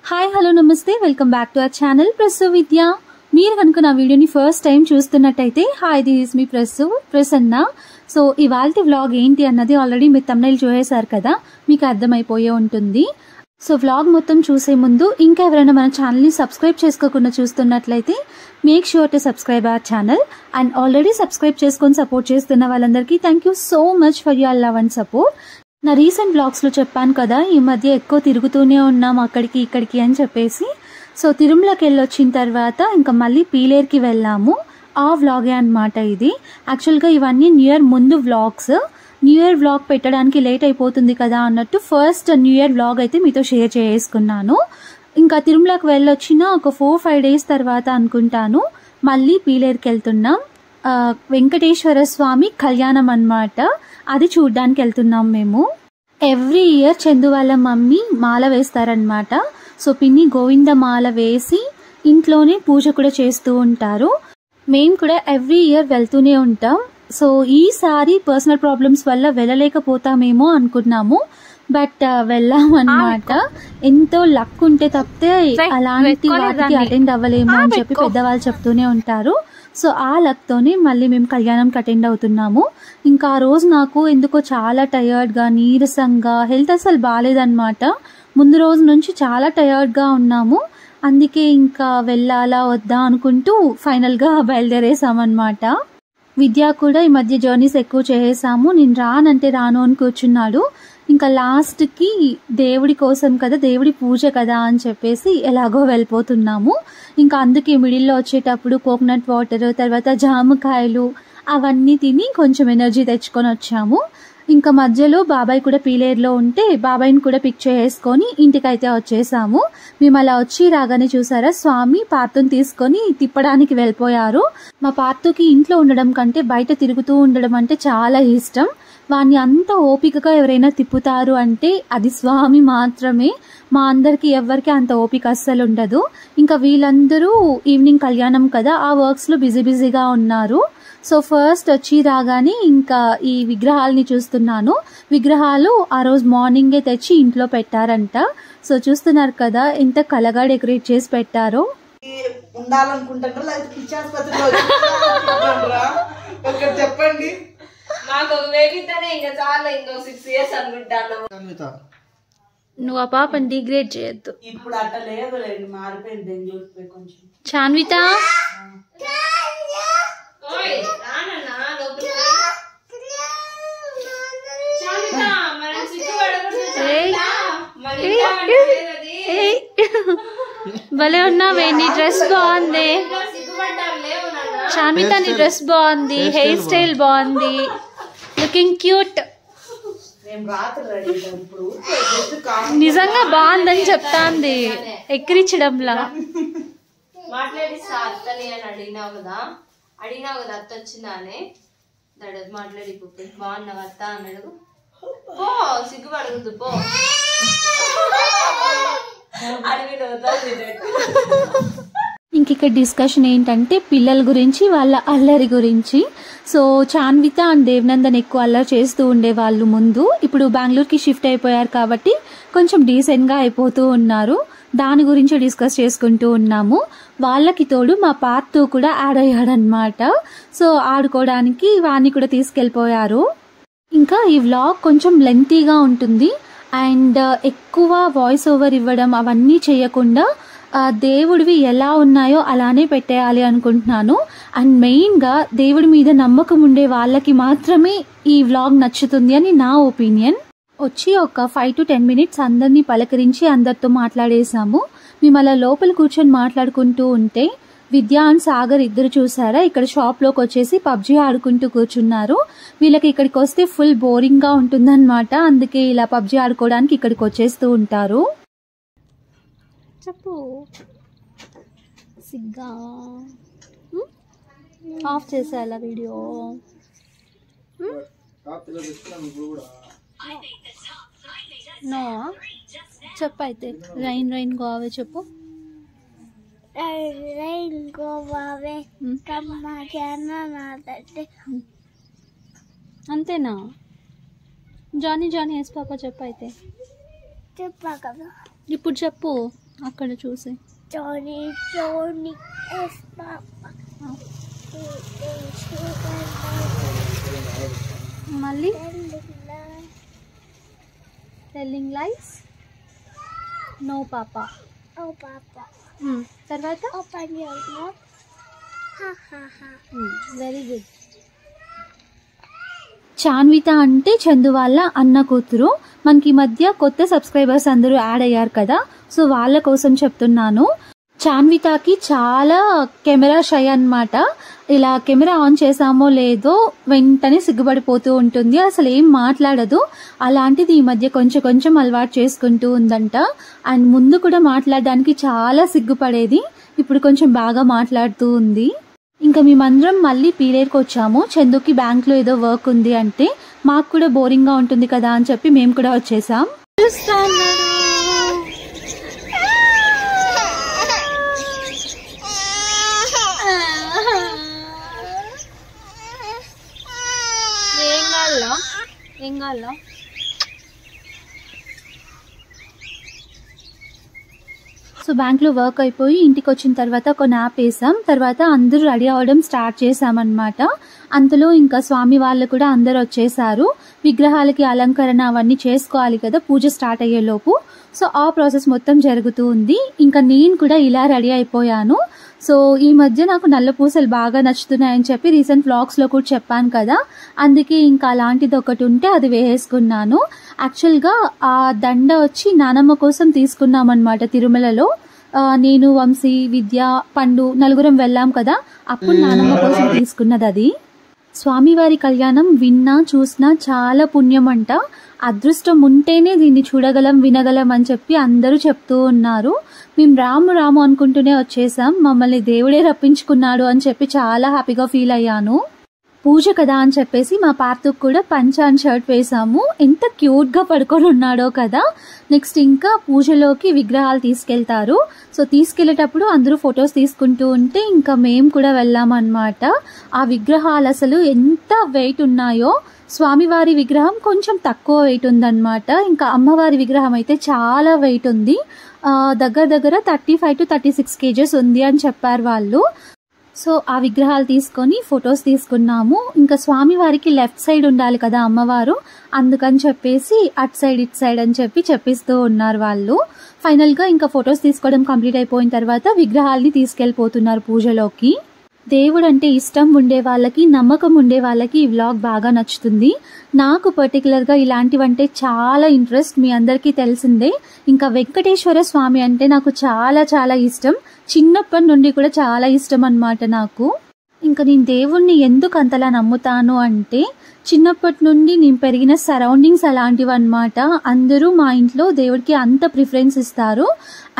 Hi hello నమస్తే, welcome back to our channel Prasav Vidya. మీరు కనుక నా వీడియోని ఫస్ట్ టైం చూస్తున్నట్టయితే hi, this is me Prasanna. So ఇవాల్టి వ్లాగ్ ఏంటి అన్నది ఆల్రెడీ మీరు థంబ్నెయిల్ చూసేశారు కదా, మీకు అర్థమైపోయే ఉంటుంది. సో వ్లాగ్ మొత్తం చూసే ముందు ఇంకా ఎవరైనా మన ఛానల్ని సబ్స్క్రైబ్ చేసుకోకుండా చూస్తున్నట్లయితే make sure to subscribe our channel. And already subscribe చేసుకొని సపోర్ట్ చేస్తున్న వాళ్ళందరికీ thank you so much for your love and support. నా రీసెంట్ బ్లాగ్స్లో చెప్పాను కదా, ఈ మధ్య ఎక్కువ తిరుగుతూనే ఉన్నాం అక్కడికి ఇక్కడికి అని చెప్పేసి. సో తిరుమలకి వెళ్ళొచ్చిన తర్వాత ఇంకా మళ్ళీ పీలేరుకి వెళ్ళాము. ఆ వ్లాగే అనమాట ఇది. యాక్చువల్గా ఇవన్నీ న్యూ ఇయర్ ముందు వ్లాగ్స్. న్యూ ఇయర్ వ్లాగ్ పెట్టడానికి లేట్ అయిపోతుంది కదా అన్నట్టు ఫస్ట్ న్యూ ఇయర్ వ్లాగ్ అయితే మీతో షేర్ చేసుకున్నాను. ఇంకా తిరుమలకి వెళ్ళొచ్చిన ఒక 4-5 డేస్ తర్వాత అనుకుంటాను మళ్ళీ పీలేరుకి వెళ్తున్నాం. వెంకటేశ్వర స్వామి కళ్యాణం అన్నమాట, అది చూడ్డానికి వెళ్తున్నాం మేము. ఎవ్రీ ఇయర్ చందు వాళ్ళ మమ్మీ మాల వేస్తారనమాట. సో పిన్ని గోవింద మాల వేసి ఇంట్లోనే పూజ కూడా చేస్తూ ఉంటారు. మేము కూడా ఎవ్రీ ఇయర్ వెళ్తూనే ఉంటాం. సో ఈసారి పర్సనల్ ప్రాబ్లమ్స్ వల్ల వెళ్ళలేకపోతామేమో అనుకున్నాము, బట్ వెళ్ళామన్నమాట. ఎంతో లక్ ఉంటే తప్పితే అలాంటి వాటికి అటెండ్ అవ్వలేము అని చెప్పి పెద్దవాళ్ళు చెప్తూనే ఉంటారు. సో ఆ లక్ తోనే మళ్ళీ మేము కళ్యాణంకి అటెండ్ అవుతున్నాము. ఇంకా ఆ రోజు నాకు ఎందుకో చాలా టయర్డ్గా, నీరసంగా, హెల్త్ అసలు బాగాలేదన్నమాట. ముందు రోజు నుంచి చాలా టయర్డ్గా ఉన్నాము. అందుకే ఇంకా వెళ్ళాలా వద్దా అనుకుంటూ ఫైనల్గా బయలుదేరేసామన్నమాట. విద్య కూడా ఈ మధ్య జర్నీస్ ఎక్కువ చేసాము. నేను రానంటే రాను అని కూర్చున్నాడు. ఇంకా లాస్ట్కి దేవుడి కోసం కదా, దేవుడి పూజ కదా అని చెప్పేసి ఎలాగో వెళ్ళిపోతున్నాము. ఇంకా అందుకే మిడిల్లో వచ్చేటప్పుడు కోకోనట్ వాటర్, తర్వాత జామకాయలు అవన్నీ తిని కొంచెం ఎనర్జీ తెచ్చుకొని వచ్చాము. ఇంకా మధ్యలో బాబాయ్ కూడా పీలేరులో ఉంటే బాబాయ్ని కూడా పిక్ చేసుకొని ఇంటికైతే వచ్చేసాము. మేము అలా వచ్చి రాగానే చూసారా, స్వామి పార్తుని తీసుకొని తిప్పడానికి వెళ్ళిపోయారు. మా పార్తుకి ఇంట్లో ఉండడం కంటే బయట తిరుగుతూ ఉండడం అంటే చాలా ఇష్టం. వాడిని అంత ఓపికగా ఎవరైనా తిప్పుతారు అంటే అది స్వామి మాత్రమే. మా అందరికి ఎవరికి అంత ఓపిక అస్సలు ఉండదు. ఇంకా వీళ్ళందరూ ఈవినింగ్ కళ్యాణం కదా, ఆ వర్క్స్లో బిజీగా ఉన్నారు. సో ఫస్ట్ వచ్చి రాగానే ఇంకా ఈ విగ్రహాలని చూస్తున్నాను. విగ్రహాలు ఆ రోజు మార్నింగే తెచ్చి ఇంట్లో పెట్టారంట. సో చూస్తున్నారు కదా ఎంత కలగా డెకరేట్ చేసి పెట్టారో. చెప్పండి, నాకు వేగితేనే ఇంకా చాలా, ఇంకో 6 years అనుకుంటాను. నువ్వు ఆ పాపని డిగ్రేడ్ చేయొద్దు. ఇప్పుడు అట్లా లేదు, మారిపోయింది బెంగళూరు కొంచెం. చాన్విత భలే ఉన్నావే, నీ డ్రెస్ బాగుంది. చాన్విత నీ డ్రెస్ బాగుంది, హెయిర్ స్టైల్ బాగుంది, లుకింగ్ క్యూట్. నిజంగా బాగుందని చెప్తాంది, ఎక్కిరించడంలా. మాట్లాడిస్తా అత్తని అని అడిగినావు కదా అత్త వచ్చిందా అని మాట్లాడి బాగున్నావు అత్త అన్నాడు. పో సిగ్గుపడదు, పో ఇంక ఇక్కడ డిస్కషన్ ఏంటంటే పిల్లల గురించి, వాళ్ళ అల్లరి గురించి. సో చాన్విత అండ్ దేవనందన్ ఎక్కువ అల్లరి చేస్తూ ఉండేవాళ్ళు ముందు. ఇప్పుడు బెంగళూరుకి షిఫ్ట్ అయిపోయారు కాబట్టి కొంచెం డీసెంట్గా అయిపోతూ ఉన్నారు. దాని గురించి డిస్కస్ చేసుకుంటూ ఉన్నాము. వాళ్ళకి తోడు మా పార్తు కూడా యాడ్ అయ్యాడనమాట. సో ఆడుకోవడానికి వాడిని కూడా తీసుకెళ్ళిపోయారు. ఇంకా ఈ వ్లాగ్ కొంచెం లెంతీగా ఉంటుంది అండ్ ఎక్కువ వాయిస్ ఓవర్ ఇవ్వడం అవన్నీ చేయకుండా దేవుడివి ఎలా ఉన్నాయో అలానే పెట్టేయాలి అనుకుంటున్నాను. అండ్ మెయిన్గా దేవుడి మీద నమ్మకం ఉండే వాళ్ళకి మాత్రమే ఈ వ్లాగ్ నచ్చుతుంది అని నా ఒపీనియన్. వచ్చి ఒక 5 to 10 minutes అందరినీ పలకరించి అందరితో మాట్లాడేసాము. మేము అలా లోపల కూర్చొని మాట్లాడుకుంటూ ఉంటే విద్య అండ్ సాగర్ ఇద్దరు చూసారా, ఇక్కడ షాప్లోకి వచ్చేసి పబ్జీ ఆడుకుంటూ కూర్చున్నారు. వీళ్ళకి ఇక్కడికి వస్తే ఫుల్ బోరింగ్గా ఉంటుందన్నమాట. అందుకే ఇలా పబ్జీ ఆడుకోవడానికి ఇక్కడికి వచ్చేస్తూ ఉంటారు. చెప్పు సిగ్గా ఆఫ్ చేసేయాల వీడియో. నో చెప్పైతే రైన్ గోవే చెప్పు. అంతేనా? జానీ జానీ ఎస్ పాప చెప్పు అయితే. చెప్పా కదా. ఇప్పుడు చెప్పు అక్కడ చూసి. Johnny Johnny yes papa. మళ్ళీ టెల్లింగ్ లైస్. నో పాప. ఓ పాప. తర్వాత open your mouth. Very good. Chanvitha అంటే చందు వాళ్ళ అన్న కూతురు. మనకి ఈ మధ్య కొత్త సబ్స్క్రైబర్స్ అందరూ యాడ్ అయ్యారు కదా, సో వాళ్ళ కోసం చెప్తున్నాను. చాన్వితకి చాలా కెమెరా షై అన్నమాట. ఇలా కెమెరా ఆన్ చేసామో లేదో వెంటనే సిగ్గుపడిపోతూ ఉంటుంది, అసలు ఏం మాట్లాడదు. అలాంటిది ఈ మధ్య కొంచెం కొంచెం అలవాటు చేసుకుంటూ ఉందంట. అండ్ ముందు కూడా మాట్లాడడానికి చాలా సిగ్గుపడేది, ఇప్పుడు కొంచెం బాగా మాట్లాడుతూ ఉంది. ఇంకా మేమందరం మళ్ళీ పీలేరుకి వచ్చాము. చందుకి బ్యాంక్లో ఏదో వర్క్ ఉంది అంటే మాకు కూడా బోరింగ్గా ఉంటుంది కదా అని చెప్పి మేము కూడా వచ్చేసాం. ఏం కావాలా? సో బ్యాంక్లో వర్క్ అయిపోయి ఇంటికి వచ్చిన తర్వాత ఒక నాప్ వేసాం. తర్వాత అందరూ రెడీ అవ్వడం స్టార్ట్ చేసామన్నమాట. అంతలో ఇంకా స్వామి వాళ్ళు కూడా అందరు వచ్చేసారు. విగ్రహాలకి అలంకరణ అవన్నీ చేసుకోవాలి కదా పూజ స్టార్ట్ అయ్యేలోపు. సో ఆ ప్రాసెస్ మొత్తం జరుగుతూ ఉంది. ఇంకా నేను కూడా ఇలా రెడీ అయిపోయాను. సో ఈ మధ్య నాకు నల్ల పూసలు బాగా నచ్చుతున్నాయని చెప్పి రీసెంట్ వ్లాగ్స్లో కూడా చెప్పాను కదా, అందుకే ఇంకా అలాంటిది ఒకటి ఉంటే అది వేసుకున్నాను. యాక్చువల్గా ఆ దండ వచ్చి నానమ్మ కోసం తీసుకున్నామన్నమాట తిరుమలలో. నేను, వంశీ, విద్య, పండు నలుగురం వెళ్ళాం కదా, అప్పుడు నానమ్మ కోసం తీసుకున్నది అది. స్వామివారి కళ్యాణం విన్నా చూసినా చాలా పుణ్యం అంట. అదృష్టం ఉంటేనే దీన్ని చూడగలం వినగలం అని చెప్పి అందరూ చెప్తూ ఉన్నారు. మేము రాము రాము అనుకుంటూనే వచ్చేసాం. మమ్మల్ని దేవుడే రప్పించుకున్నాడు అని చెప్పి చాలా హ్యాపీగా ఫీల్ అయ్యాను. పూజ కదా అని చెప్పేసి మా పార్తుకు కూడా పంచ అండ్ షర్ట్ వేసాము. ఎంత క్యూట్గా పడుకొని ఉన్నాడో కదా. నెక్స్ట్ ఇంకా పూజలోకి విగ్రహాలు తీసుకెళ్తారు. సో తీసుకెళ్లేటప్పుడు అందరూ ఫొటోస్ తీసుకుంటూ ఉంటే ఇంకా మేము కూడా వెళ్ళామన్నమాట. ఆ విగ్రహాలు అసలు ఎంత వెయిట్ ఉన్నాయో. స్వామివారి విగ్రహం కొంచెం తక్కువ వెయిట్ ఉందన్నమాట. ఇంకా అమ్మవారి విగ్రహం అయితే చాలా వెయిట్ ఉంది. దగ్గర దగ్గర 35 to 36 kgs ఉంది అని చెప్పారు వాళ్ళు. సో ఆ విగ్రహాలు తీసుకొని ఫొటోస్ తీసుకున్నాము. ఇంకా స్వామివారికి లెఫ్ట్ సైడ్ ఉండాలి కదా అమ్మవారు, అందుకని చెప్పేసి అటు సైడ్ ఇటు సైడ్ అని చెప్పిస్తూ ఉన్నారు వాళ్ళు. ఫైనల్గా ఇంకా ఫొటోస్ తీసుకోవడం కంప్లీట్ అయిపోయిన తర్వాత విగ్రహాలని తీసుకెళ్ళిపోతున్నారు పూజలోకి. దేవుడు అంటే ఇష్టం ఉండే వాళ్ళకి, నమ్మకం ఉండే వాళ్ళకి ఈ వ్లాగ్ బాగా నచ్చుతుంది. నాకు పర్టికులర్గా ఇలాంటివంటే చాలా ఇంట్రెస్ట్, మీ అందరికీ తెలిసిందే. ఇంకా వెంకటేశ్వర స్వామి అంటే నాకు చాలా చాలా ఇష్టం. చిన్నప్పటి నుండి కూడా చాలా ఇష్టం అన్నమాట నాకు. ఇంకా నేను దేవుణ్ణి ఎందుకు అంతలా నమ్ముతాను అంటే చిన్నప్పటి నుండి నేను పెరిగిన సరౌండింగ్స్ అలాంటివి అన్నమాట. అందరూ మా ఇంట్లో దేవుడికి అంత ప్రిఫరెన్స్ ఇస్తారు.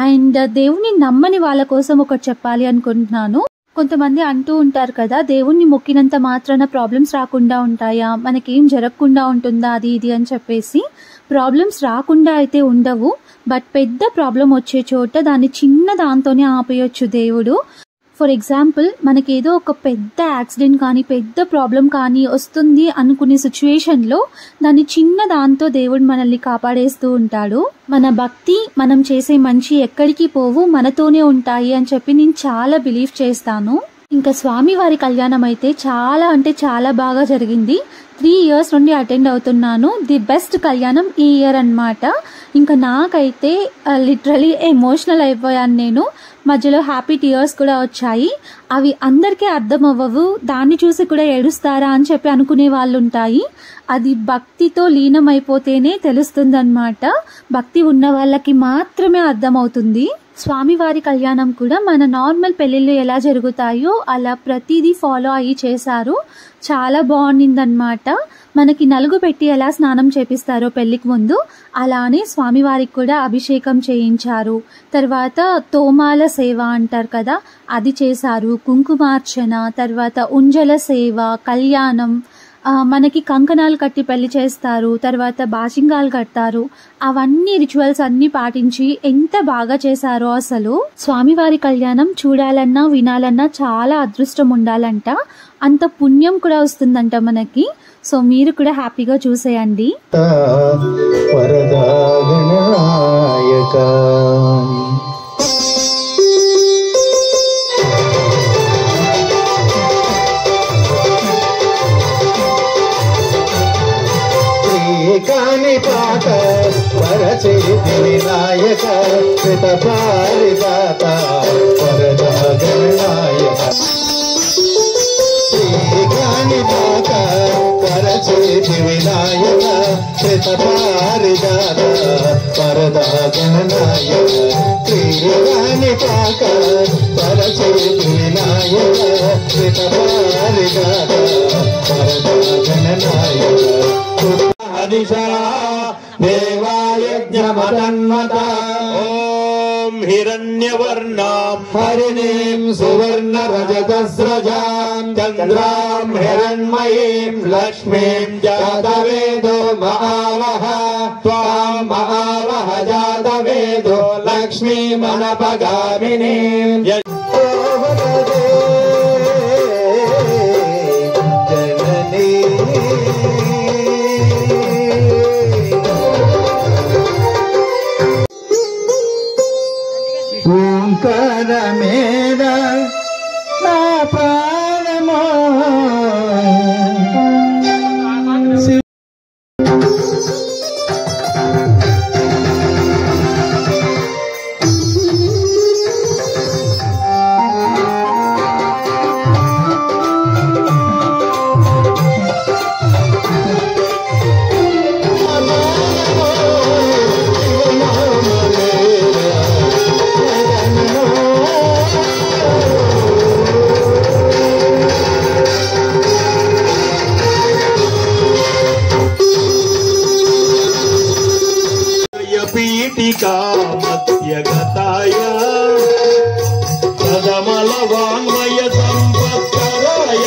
అండ్ దేవుణ్ణి నమ్మని వాళ్ళ కోసం ఒకటి చెప్పాలి అనుకుంటున్నాను. కొంతమంది అంటూ ఉంటారు కదా, దేవుణ్ణి మొక్కినంత మాత్రాన ప్రాబ్లమ్స్ రాకుండా ఉంటాయా, మనకేం జరగకుండా ఉంటుందా అది ఇది అని చెప్పేసి. ప్రాబ్లమ్స్ రాకుండా అయితే ఉండవు, బట్ పెద్ద ప్రాబ్లం వచ్చే చోట దాన్ని చిన్న దాంతోనే ఆపేయొచ్చు దేవుడు. ఫర్ ఎగ్జాంపుల్, మనకేదో ఒక పెద్ద యాక్సిడెంట్ కానీ పెద్ద ప్రాబ్లం కానీ వస్తుంది అనుకునే సిచ్యువేషన్లో దాన్ని చిన్న దాంతో దేవుడు మనల్ని కాపాడేస్తూ ఉంటాడు. మన భక్తి, మనం చేసే మంచి ఎక్కడికి పోవు, మనతోనే ఉంటాయి అని చెప్పి నేను చాలా బిలీవ్ చేస్తాను. ఇంకా స్వామివారి కళ్యాణం అయితే చాలా అంటే చాలా బాగా జరిగింది. 3 years నుండి అటెండ్ అవుతున్నాను. ది బెస్ట్ కళ్యాణం ఈ ఇయర్ అన్నమాట. ఇంకా నాకైతే లిటరలీ ఎమోషనల్ అయిపోయాను నేను. మధ్యలో హ్యాపీ టీయర్స్ కూడా వచ్చాయి. అవి అందరికీ అర్థం అవ్వవు, దాన్ని చూసి కూడా ఏడుస్తారా అని చెప్పి అనుకునే వాళ్ళు ఉంటాయి. అది భక్తితో లీనమైపోతేనే తెలుస్తుందన్నమాట. భక్తి ఉన్న వాళ్ళకి మాత్రమే అర్థమవుతుంది. స్వామివారి కళ్యాణం కూడా మన నార్మల్ పెళ్ళిళ్ళు ఎలా జరుగుతాయో అలా ప్రతిదీ ఫాలో అయ్యి చేశారు. చాలా బాగుండిందన్నమాట. మనకి నలుగు పెట్టి ఎలా స్నానం చేపిస్తారో పెళ్లికి ముందు, అలానే స్వామివారికి కూడా అభిషేకం చేయించారు. తర్వాత తోమాల సేవ అంటారు కదా, అది చేశారు. కుంకుమార్చన, తర్వాత ఉంజల సేవ, కళ్యాణం, మనకి కంకణాలు కట్టి పెళ్లి చేస్తారు. తర్వాత బాసింగాలు కడతారు. అవన్నీ రిచువల్స్ అన్ని పాటించి ఎంత బాగా చేశారో అసలు. స్వామివారి కళ్యాణం చూడాలన్నా వినాలన్నా చాలా అదృష్టం ఉండాలంట. అంత పుణ్యం కూడా వస్తుందంట మనకి. సో మీరు కూడా హ్యాపీగా చూసేయండి. వరదా గణనాయక కాణిపాక వరచేతి వినాయక కృత పారిదాత వరదా గణనాయక కాణిపాక వరచేతి వినాయక కృత పారిదాత వరదా గణనాయక కాణిపాక వరచేతి వినాయక కృత పారిదాత వరదా గణనాయక దేవాయజ్ఞమతన్వత ఓం హిరణ్యవర్ణాం హరిణీం సువర్ణరజతస్రజాం చంద్రాం హిరణ్మయీం లక్ష్మీం జాతవేదో మహావహ త్వాం మహావహ జాతవేదో లక్ష్మీమనపగామినీం ఓంకారమేద నా ప్రాణమో పీఠికా మధ్యగతాయ ప్రథమల వాంగ్మయ సంపత్కరాయ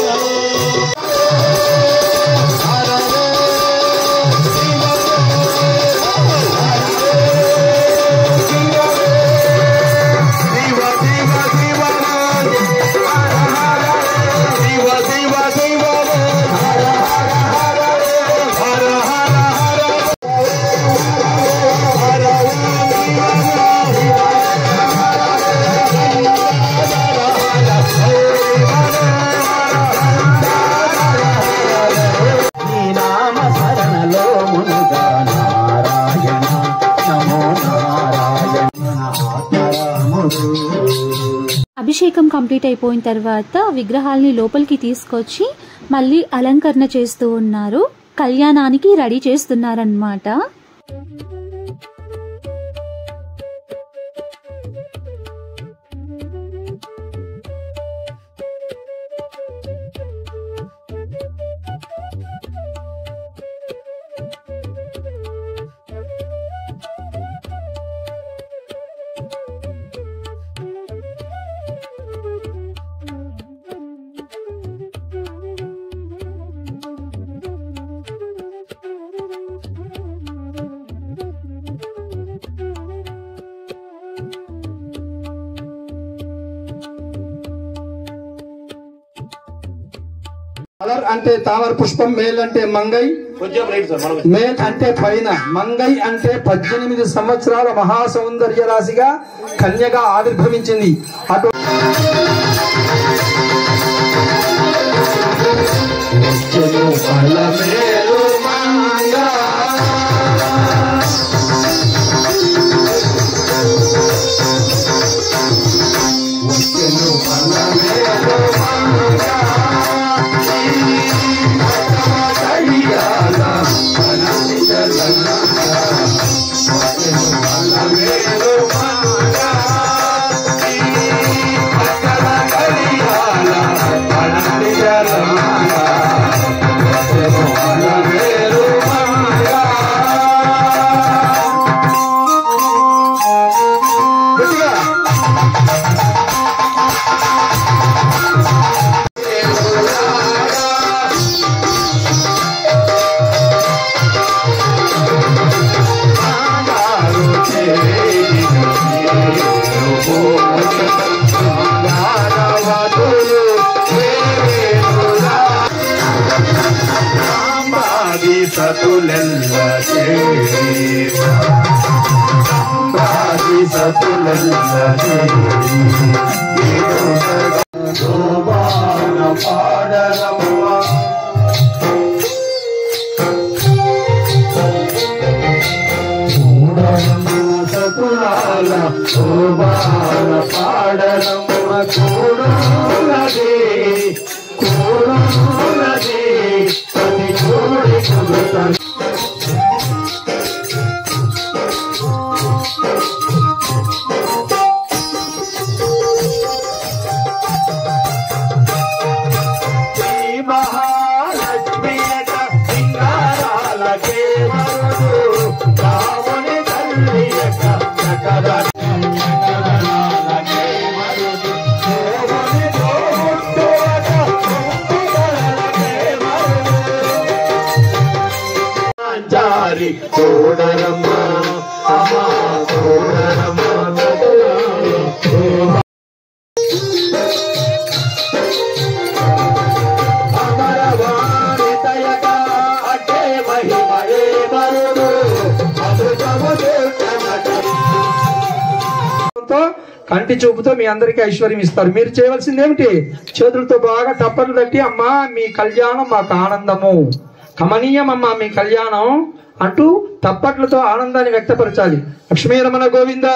అభిషేకం కంప్లీట్ అయిపోయిన తర్వాత విగ్రహాల్ని లోపలికి తీసుకొచ్చి మళ్ళీ అలంకరణ చేస్తూ ఉన్నారు. కళ్యాణానికి రెడీ చేస్తున్నారన్నమాట. కలర్ అంటే తామర పుష్పం, మేల్ అంటే మంగై, మేల్ అంటే పైన, మంగై అంటే 18 సంవత్సరాల మహాసౌందర్య రాశిగా కన్యగా ఆవిర్భవించింది. అటు సతులెల్ల సంభ్రాంతి సతులెల్ల శోభాన పాడరమ్మ సతులాల శోభాన పాడరమ్మ కూడనదే కూడనదే ప్రతి కోడి కుదుట చూడరమ్మ అమ్మా చూడరమ్మ అమరవాణి తయగా అట్టే మహిమయే మరుడు కంటి చూపుతో మీ అందరికీ ఐశ్వర్యం ఇస్తారు. మీరు చేయవలసింది ఏమిటి? చేతులతో బాగా టప్పలు తట్టి అమ్మా మీ కళ్యాణం మాకు ఆనందము, కమనీయం అమ్మా మీ కళ్యాణం అంటూ తప్పట్లతో ఆనందాన్ని వ్యక్తపరచాలి. లక్ష్మీ రమణ గోవింద.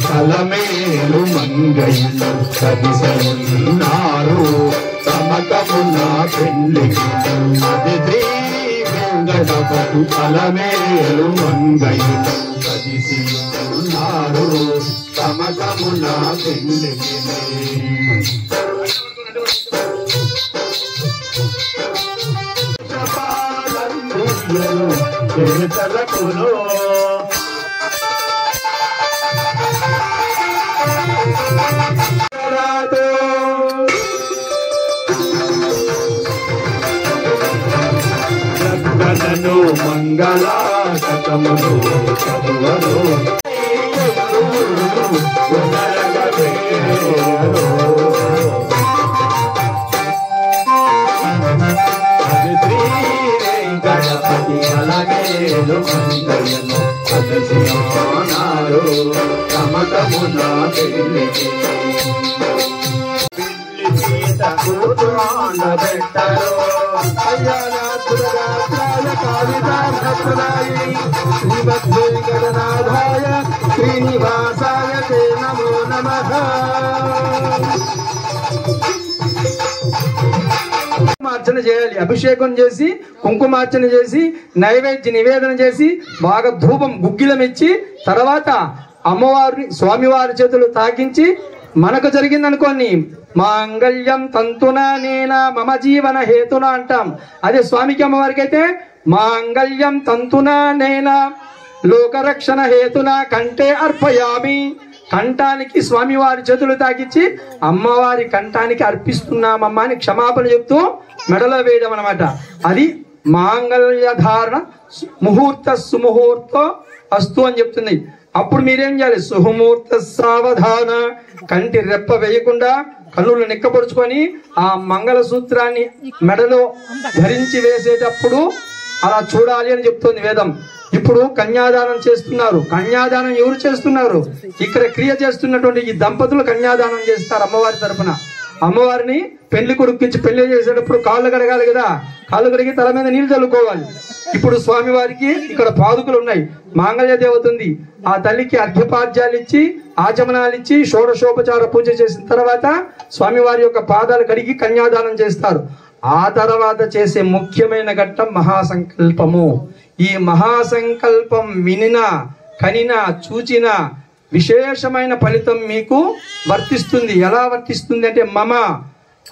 కలమేలు మంగయ్యలు కదిసన్నారు సమకమున పెళ్లికి అది శ్రీ వెంకటపతి కలమేలు మంగయ్యలు కదిసిన్నారు సమకమున పెళ్లికి చేతలకులో జగదను మంగళాశతములు చదువను అది శ్రీ వెంకటపతి కలమేలు మంగళను కదసినారు సమకమున పెళ్లికి కూర్చోండబెట్టరు శ్రీమద్వేంకటనాథాయ శ్రీనివాసాయ తే నమో నమః. అర్చన చేయాలి. అభిషేకం చేసి కుంకుమార్చన చేసి నైవేద్య నివేదన చేసి బాగా ధూపం గుగ్గిలం ఇచ్చి తర్వాత అమ్మవారిని స్వామివారి చేతులు తాకించి మనకు జరిగిందనుకోని మాంగళ్యం తంతునా నేనా మమ జీవన హేతునా అంటాం. అదే స్వామికి అమ్మవారికి అయితే మాంగళ్యం తంతునా నేనా లోకరక్షణ హేతునా కంటే అర్పయామి. కంఠానికి స్వామివారి చేతులు తాకిచ్చి అమ్మవారి కంఠానికి అర్పిస్తున్నామమ్మా అని క్షమాపణ చెప్తూ మెడలో వేయడం అనమాట. అది మాంగళ్య ధారణ ముహూర్త సుముహూర్తో అస్తు అని చెప్తుంది. అప్పుడు మీరేం చేయాలి? సుముహూర్త సావధాన, కంటి రెప్ప వేయకుండా కన్నులు నిక్కపరుచుకొని ఆ మంగళ సూత్రాన్ని మెడలో ధరించి వేసేటప్పుడు అలా చూడాలి అని చెప్తుంది వేదం. ఇప్పుడు కన్యాదానం చేస్తున్నారు. కన్యాదానం ఎవరు చేస్తున్నారు? ఇక్కడ క్రియ చేస్తున్నటువంటి ఈ దంపతులు కన్యాదానం చేస్తారు అమ్మవారి తరపున. అమ్మవారిని పెళ్లి కొడుక్కించి పెళ్లి చేసేటప్పుడు కాళ్ళు కడగాలి కదా, కాళ్ళు కడిగి తల మీద నీళ్లు చల్లుకోవాలి. ఇప్పుడు స్వామివారికి ఇక్కడ పాదుకులు ఉన్నాయి, మాంగళ్య దేవత ఉంది. ఆ తల్లికి అర్ఘ్యపాద్యాలు ఇచ్చి ఆచమనాలు ఇచ్చి షోడశోపచార పూజ చేసిన తర్వాత స్వామివారి యొక్క పాదాలు కడిగి కన్యాదానం చేస్తారు. ఆ తర్వాత చేసే ముఖ్యమైన ఘట్టం మహాసంకల్పము. ఈ మహాసంకల్పం వినినా కనినా చూచినా విశేషమైన ఫలితం మీకు వర్తిస్తుంది. ఎలా వర్తిస్తుంది అంటే మమ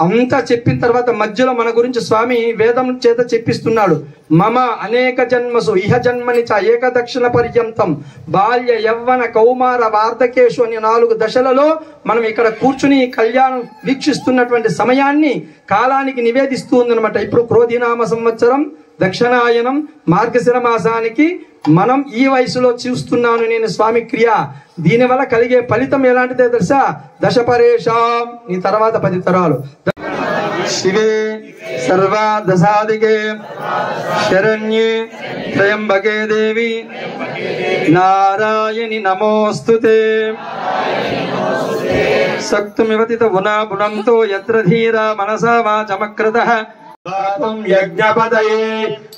అంతా చెప్పిన తర్వాత మధ్యలో మన గురించి స్వామి వేదం చేత చెప్పిస్తున్నాడు. మమ అనేక జన్మసు ఇహ జన్మని చ ఏకదక్షిణ పర్యంతం బాల్య యవ్వన కౌమార వార్ధకేషు అనే 4 దశలలో మనం ఇక్కడ కూర్చుని కళ్యాణం వీక్షిస్తున్నటువంటి సమయాన్ని కాలానికి నివేదిస్తూ ఉందన్నమాట. ఇప్పుడు క్రోధినామ సంవత్సరం దక్షిణాయనం మార్గశిర మాసానికి మనం ఈ వయసులో చూస్తున్నాను నేను స్వామి క్రియ. దీనివల్ల కలిగే ఫలితం ఎలాంటిదో తెలుసా? దశపరేషాం, నీ తర్వాత 10 తరాలు. శివే సర్వా దశాదికే శరణ్యే త్రయంబకే దేవి నారాయణి నమోస్తుతే. సక్తుమివతిత ఉనా పునంతో యత్ర ధీరా మనసా వాచమక్రతః యజ్ఞపదయే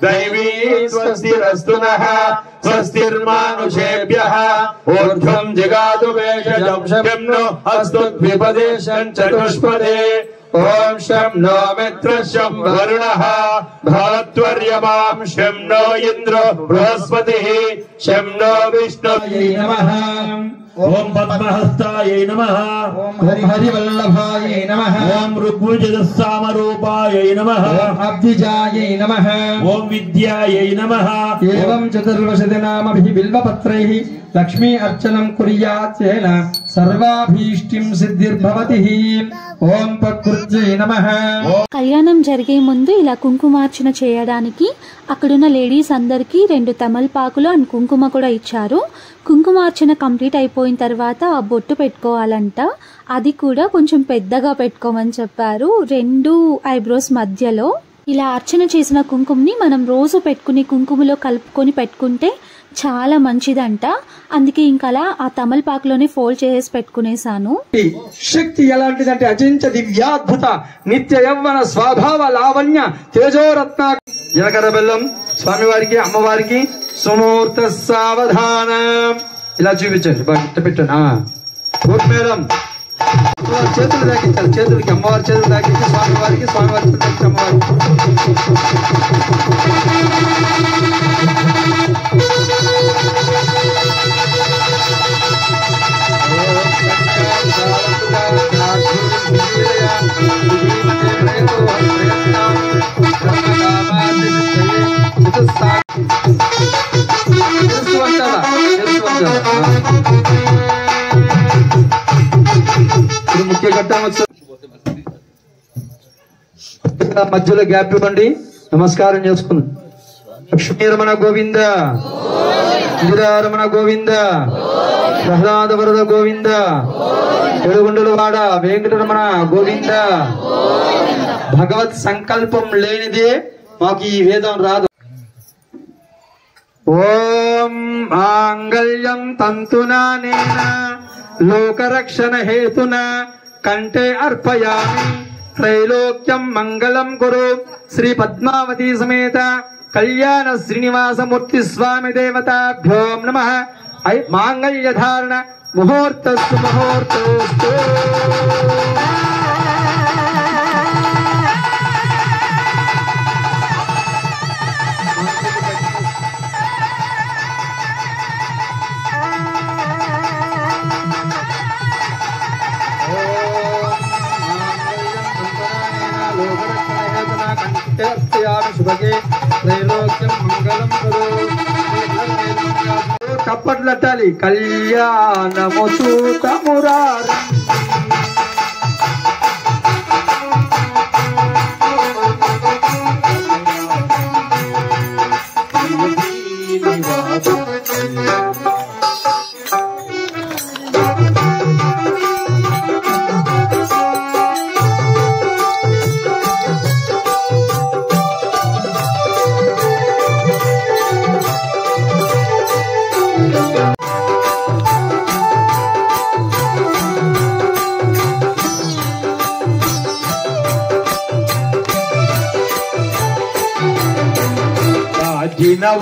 దైవీ స్వస్తిరస్తు నః స్వస్తిర్మానుషేభ్యః ఊర్ధ్వం జిగాతు వేషజం శం నో అస్తు ద్విపదేశం చతుష్పదే. ఓం శం నో మిత్ర శం వరుణః భవత్వర్యమాం శం నో ఇంద్రో బృహస్పతిః శం నో విష్ణువే నమః. ఓం పద్మహస్తాయై నమః. ఓం హరివల్లభాయై నమః. ఓం ఋగ్వేదస్సామరూపాయై నమః. ఓం అబ్ధిజాయై నమః. ఓం విద్యాయై నమః. ఏవం చతుర్వశతి నామభిః బిల్వపత్రైః లక్ష్మీ అర్చనం కుర్యాత్ తేన సర్వాభీష్టిం సిద్ధిర్భవతి. ఓం ప్రకృత్యై నమః. కళ్యాణం జరిగే ముందు ఇలా కుంకుమార్చన చేయడానికి అక్కడున్న లేడీస్ అందరికీ 2 తమలపాకులు అండ్ కుంకుమ కూడా ఇచ్చారు. కుంకుమార్చన కంప్లీట్ అయిపోయిన తర్వాత ఆ బొట్టు పెట్టుకోవాలంట. అది కూడా కొంచెం పెద్దగా పెట్టుకోమని చెప్పారు, 2 ఐబ్రోస్ మధ్యలో. ఇలా అర్చన చేసిన కుంకుమని మనం రోజు పెట్టుకుని కుంకుమలో కలుపుకొని పెట్టుకుంటే చాలా మంచిదంట. అందుకే ఇంకలా ఆ తమలపాకులోనే ఫోల్డ్ చేసి పెట్టుకునేసాను. శక్తి ఎలాంటిదంటే అచించ దివ్యాద్భుత నిత్య యవ్వన స్వభావ లావణ్య తేజోరత్న. జీలకర్ర బెల్లం స్వామివారికి అమ్మవారికి సుమూర్త సావధానం ఇలా చూపించండి, బాగా పెట్టండి. మేడం చేతులు దాకించాలి, చేతులకి అమ్మవారి చేతులు దాకించి స్వామివారికి, స్వామివారికి అమ్మవారికి. ముఖ్య ఘట్టం మధ్యలో గ్యాప్ ఇవ్వండి, నమస్కారం చేసుకుందాం. లక్ష్మీరమణ గోవింద, ఇందిరారమణ గోవింద, ప్రహ్లాద వరద గోవింద, ఏడుగుండల వాడ వెంకటరమణ గోవింద. భగవత్ సంకల్పం లేనిదే మాకు ఈ వేదం రాదు. ఓం మాంగళ్యం తంతునా నేన లోకరక్షణ హేతున కంఠే అర్పయామి త్రైలోక్యం మంగళం కురు. శ్రీ పద్మావతి సమేత కళ్యాణ శ్రీనివాసమూర్తి స్వామి దేవతాభ్యో నమః. మాంగళ్య ధారణ ముహూర్తస్తు ముహూర్తోస్తు. చప్పట్లట్టాలి. కళ్యాణము చూతమురారు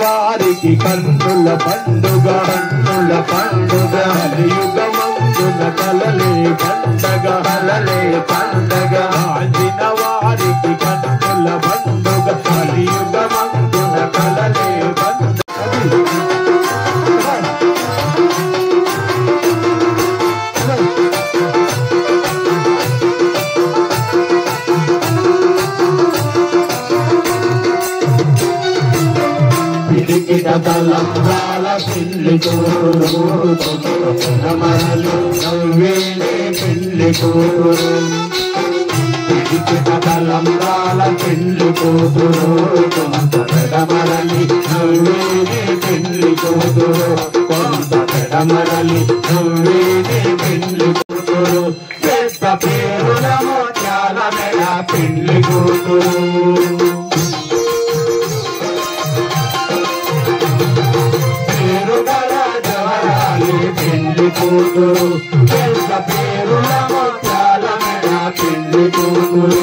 వారికి కన్నుల పండుగ, కన్నుల పండుగ. కలియుగమందున కలలే పండగ, కలలే పండగ. ఆంజిన వారికి కన్నుల పండుగ, కలియుగమందున కలలే పండగ. తలంబ్రాల పెళ్లి కూతురు రమణలు నవ్వేలే పెళ్లి కూతురు తలంబ్రాల పెళ్లి కూతురు కొంత పెడమరలి నవ్వేలే పెళ్లి కూతురు కొంత పెడమరలి నవ్వేలే పెళ్లి కూతురు పెద్ద పేరుల మోత్యాల మెడ పెళ్లి కూతురు పెళ్లి కూతురు పెద్ద పేరుల మోత్యాల మెడ పెళ్లి కూతురు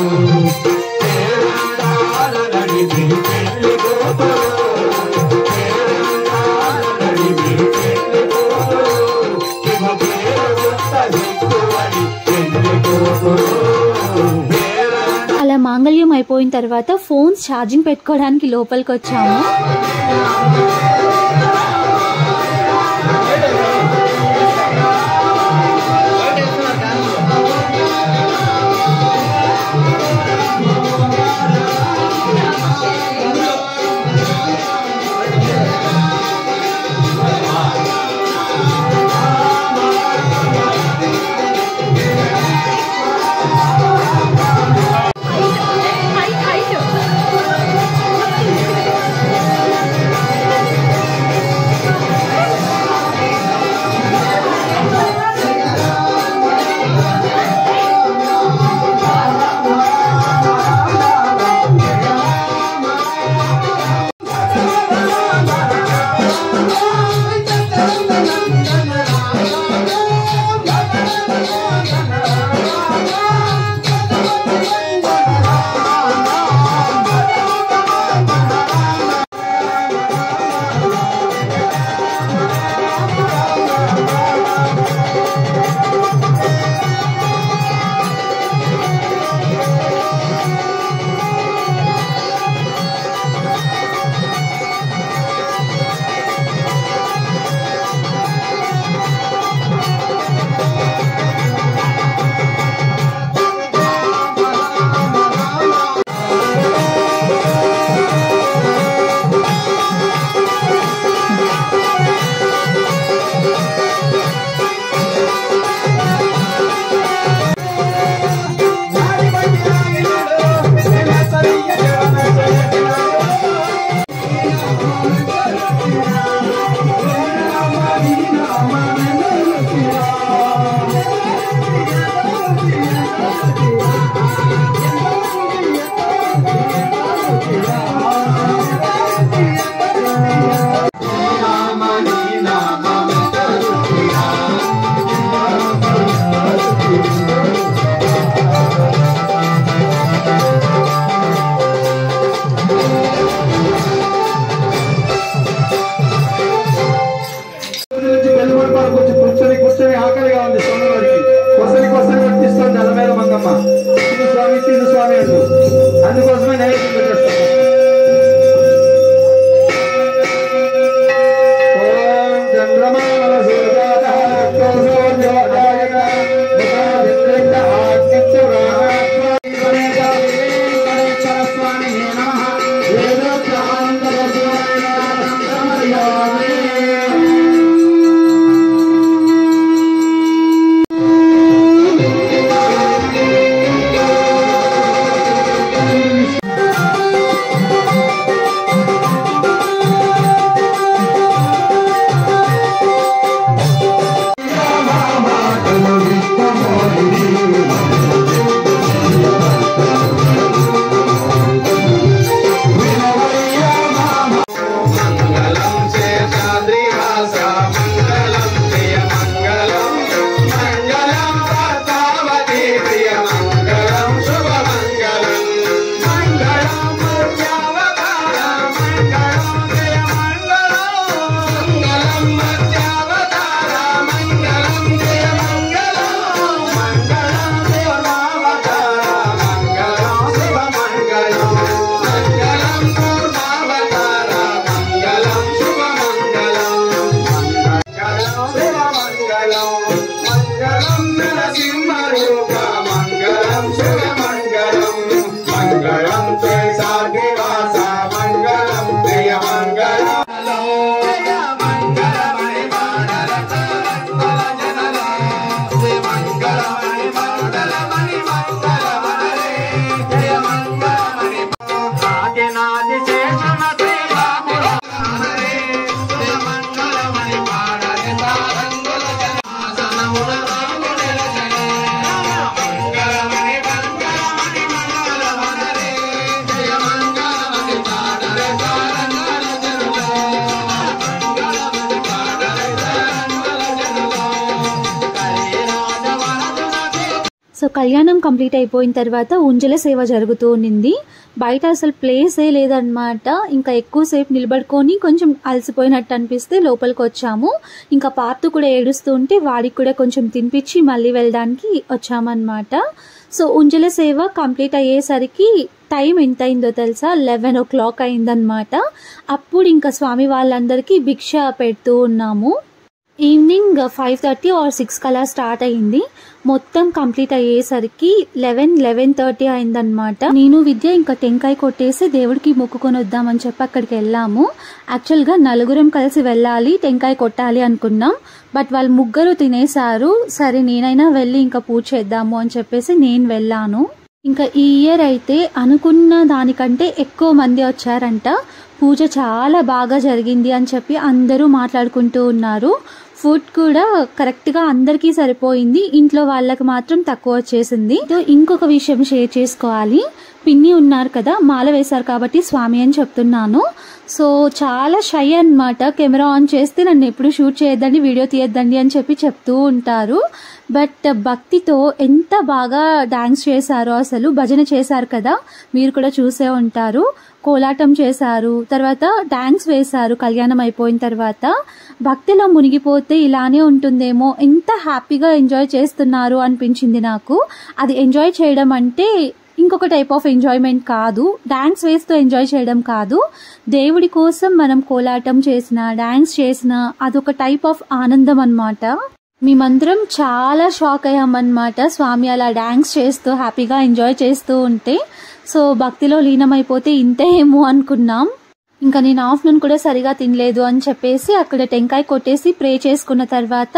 పేరుండాలనడివి పెళ్లి కూతురు పేరుండాలనడివి పెళ్లి కూతురు ఇవ పేరు గుర్త దిక్కువడి పెళ్లి కూతురు. అలా మాంగళ్యం అయిపోయిన తర్వాత ఫోన్స్ ఛార్జింగ్ పెట్టుకోవడానికి లోపలికి వచ్చాము. కూర్చొని ఆకలిగా ఉంది సోమవారికి కొసరి కొట్టిస్తుంది అలమేల మంగమ్మ. తిను స్వామి అంటూ అందుకోసమే నైవేద్యం పెట్టేస్తాం. మంగళం కళ్యాణం కంప్లీట్ అయిపోయిన తర్వాత ఉంజల సేవ జరుగుతూ ఉండింది. బయట అసలు ప్లేసే లేదనమాట. ఇంకా ఎక్కువసేపు నిలబడుకొని కొంచెం అలసిపోయినట్టు అనిపిస్తే లోపలికి వచ్చాము. ఇంకా పార్తు కూడా ఏడుస్తూ ఉంటే వాడికి కూడా కొంచెం తినిపించి మళ్ళీ వెళ్ళడానికి వచ్చామన్నమాట. సో ఉంజల సేవ కంప్లీట్ అయ్యేసరికి టైం ఎంత అయిందో తెలుసా, 11 o'clock అయిందనమాట. అప్పుడు ఇంకా స్వామి వాళ్ళందరికీ భిక్ష పెడుతూ ఉన్నాము. ఈవినింగ్ 5:30 or 6 కలా స్టార్ట్ అయింది. మొత్తం కంప్లీట్ అయ్యేసరికి 11:30 అయిందనమాట. నేను విద్య ఇంకా టెంకాయ కొట్టేసి దేవుడికి మొక్కుకొని వద్దామని చెప్పి అక్కడికి వెళ్ళాము. యాక్చువల్గా 4 కలిసి వెళ్ళాలి, టెంకాయ కొట్టాలి అనుకున్నాం. బట్ వాళ్ళు 3 తినేశారు. సరే నేనైనా వెళ్ళి ఇంకా పూజ చేద్దాము అని చెప్పేసి నేను వెళ్ళాను. ఇంకా ఈ ఇయర్ అయితే అనుకున్న దానికంటే ఎక్కువ మంది వచ్చారంట. పూజ చాలా బాగా జరిగింది అని చెప్పి అందరూ మాట్లాడుకుంటూ ఉన్నారు. ఫుడ్ కూడా కరెక్ట్గా అందరికీ సరిపోయింది. ఇంట్లో వాళ్ళకి మాత్రం తక్కువ వచ్చేసింది. ఇంకొక విషయం షేర్ చేసుకోవాలి. పిన్ని ఉన్నారు కదా, మాల వేశారు కాబట్టి స్వామి అని చెప్తున్నాను. సో చాలా షై అన్నమాట. కెమెరా ఆన్ చేస్తే నన్ను ఎప్పుడు షూట్ చేయొద్దండి, వీడియో తీయొద్దండి అని చెప్పి చెప్తూ ఉంటారు. బట్ భక్తితో ఎంత బాగా డాన్స్ చేశారో, అసలు భజన చేశారు కదా, మీరు కూడా చూసే ఉంటారు. కోలాటం చేశారు, తర్వాత డాన్స్ వేశారు. కళ్యాణం అయిపోయిన తర్వాత భక్తిలో మునిగిపోతే ఇలానే ఉంటుందేమో, ఎంత హ్యాపీగా ఎంజాయ్ చేస్తున్నారు అనిపించింది నాకు. అది ఎంజాయ్ చేయడం అంటే ఇంకొక టైప్ ఆఫ్ ఎంజాయ్మెంట్ కాదు, డాన్స్ వేస్తూ ఎంజాయ్ చేయడం కాదు. దేవుడి కోసం మనం కోలాటం చేసినా డాన్స్ చేసినా అదొక టైప్ ఆఫ్ ఆనందం అన్నమాట. మేమందరం చాలా షాక్ అయ్యామన్నమాట స్వామి అలా డాన్స్ చేస్తూ హ్యాపీగా ఎంజాయ్ చేస్తూ ఉంటే. సో భక్తిలో లీనమైపోతే ఇంతే ఏమో అనుకున్నాం. ఇంకా నేను ఆఫ్టర్నూన్ కూడా సరిగా తినలేదు అని చెప్పేసి అక్కడ టెంకాయ కొట్టేసి ప్రే చేసుకున్న తర్వాత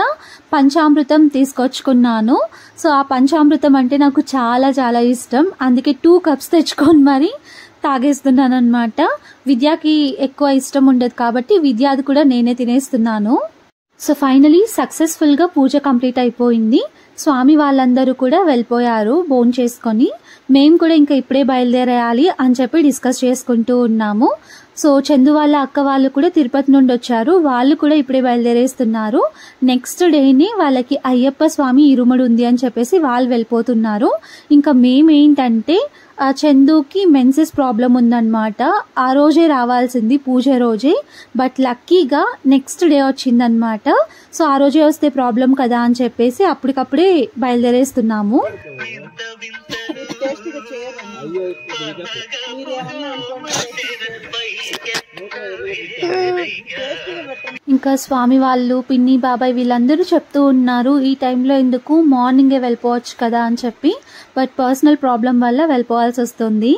పంచామృతం తీసుకొచ్చుకున్నాను. సో ఆ పంచామృతం అంటే నాకు చాలా చాలా ఇష్టం. అందుకే 2 cups తెచ్చుకొని మరి తాగేస్తున్నాను అనమాట. విద్యాకి ఎక్కువ ఇష్టం ఉండదు కాబట్టి విద్యాది కూడా నేనే తినేస్తున్నాను. సో ఫైనలీ సక్సెస్ఫుల్గా పూజ కంప్లీట్ అయిపోయింది. స్వామి వాళ్ళందరూ కూడా వెళ్ళిపోయారు భోజనం చేసుకొని. మేము కూడా ఇంకా ఇప్పుడే బయలుదేరేయాలి అని చెప్పి డిస్కస్ చేసుకుంటూ ఉన్నాము. సో చందు వాళ్ళ అక్క వాళ్ళు కూడా తిరుపతి నుండి వచ్చారు, వాళ్ళు కూడా ఇప్పుడే బయలుదేరేస్తున్నారు. నెక్స్ట్ డేని వాళ్ళకి అయ్యప్ప స్వామి ఇరుముడు ఉంది అని చెప్పేసి వాళ్ళు వెళ్ళిపోతున్నారు. ఇంకా మేమేంటంటే చందుకి మెన్సెస్ ప్రాబ్లం ఉందన్నమాట. ఆ రోజే రావాల్సింది పూజ రోజే, బట్ లక్కీగా నెక్స్ట్ డే వచ్చిందనమాట. సో ఆ రోజే వస్తే ప్రాబ్లం కదా అని చెప్పేసి అప్పటికప్పుడే బయలుదేరేస్తున్నాము. ఇంకా స్వామి వాళ్ళు పిన్ని బాబాయ్ వీళ్ళందరూ చెప్తూ ఉన్నారు ఈ టైంలో ఎందుకు, మార్నింగే వెళ్ళిపోవచ్చు కదా అని చెప్పి. బట్ పర్సనల్ ప్రాబ్లం వల్ల వెళ్ళిపోవాల్సి వస్తుంది.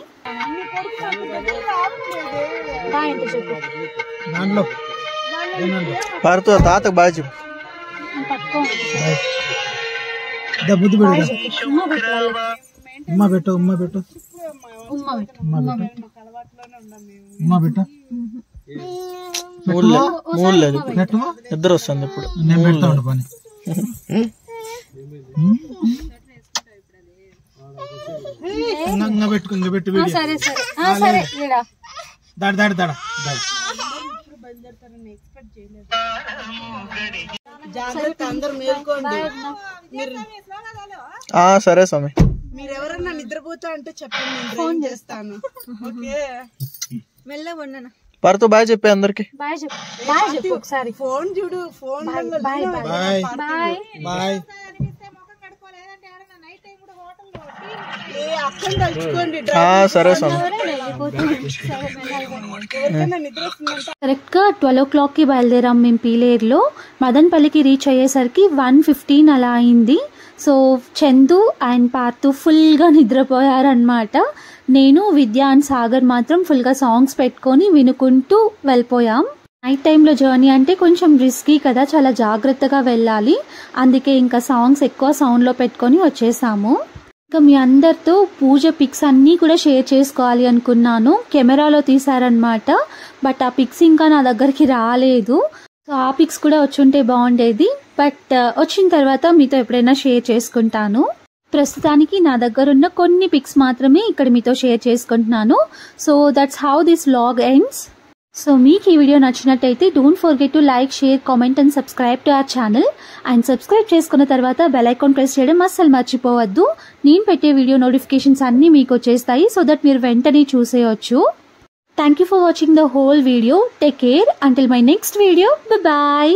తాతకు బాగా చెప్పు. ఉమ్మ పెట్టు ఉమ్మ పెట్టు మూడలేదు, నిద్ర వస్తుంది ఇప్పుడు. నేను పెడతా ఉండు పని. పెట్టు దాడి దాడి దాడ సరే స్వామి. మీరు ఎవరన్నా నిద్రపోతా అంటే చెప్పండి, ఫోన్ చేస్తాను. పర్తూ బాయ్ చెప్పే అందరికి. ఫోన్ చూడు, ఫోన్ సరే స్వామి. కరెక్ట్ గా 12 o'clock కి బయలుదేరాం మేము పీలేరులో. మదన్పల్లికి రీచ్ అయ్యేసరికి 1:15 అలా అయింది. సో చందు అండ్ పార్తు ఫుల్గా నిద్రపోయారనమాట. నేను విద్య అండ్ సాగర్ మాత్రం ఫుల్గా సాంగ్స్ పెట్టుకొని వినుకుంటూ వెళ్ళిపోయాం. నైట్ టైంలో జర్నీ అంటే కొంచెం రిస్కీ కదా, చాలా జాగ్రత్తగా వెళ్ళాలి. అందుకే ఇంకా సాంగ్స్ ఎక్కువ సౌండ్లో పెట్టుకొని వచ్చేసాము. ఇంకా మీ అందరితో పూజ పిక్స్ అన్నీ కూడా షేర్ చేసుకోవాలి అనుకున్నాను. కెమెరాలో తీసారనమాట, బట్ ఆ పిక్స్ ఇంకా నా దగ్గరికి రాలేదు. సో ఆ పిక్స్ కూడా వచ్చుంటే బాగుండేది, బట్ వచ్చిన తర్వాత మీతో ఎప్పుడైనా షేర్ చేసుకుంటాను. ప్రస్తుతానికి నా దగ్గర ఉన్న కొన్ని పిక్స్ మాత్రమే ఇక్కడ మీతో షేర్ చేసుకుంటున్నాను. So that's how this vlog ends. So మీకు ఈ వీడియో నచ్చినట్టయితే don't forget to like, share, comment and subscribe to our channel. And subscribe చేసుకున్న తర్వాత బెల్ ఐకాన్ ప్రెస్ చేయడం అస్సలు మర్చిపోవద్దు. నేను పెట్టే వీడియో నోటిఫికేషన్స్ అన్నీ మీకు వచ్చేస్తాయి, సో దట్ మీరు వెంటనే చూసేయచ్చు. Thank you for watching the whole video. Take care until my next video. Bye.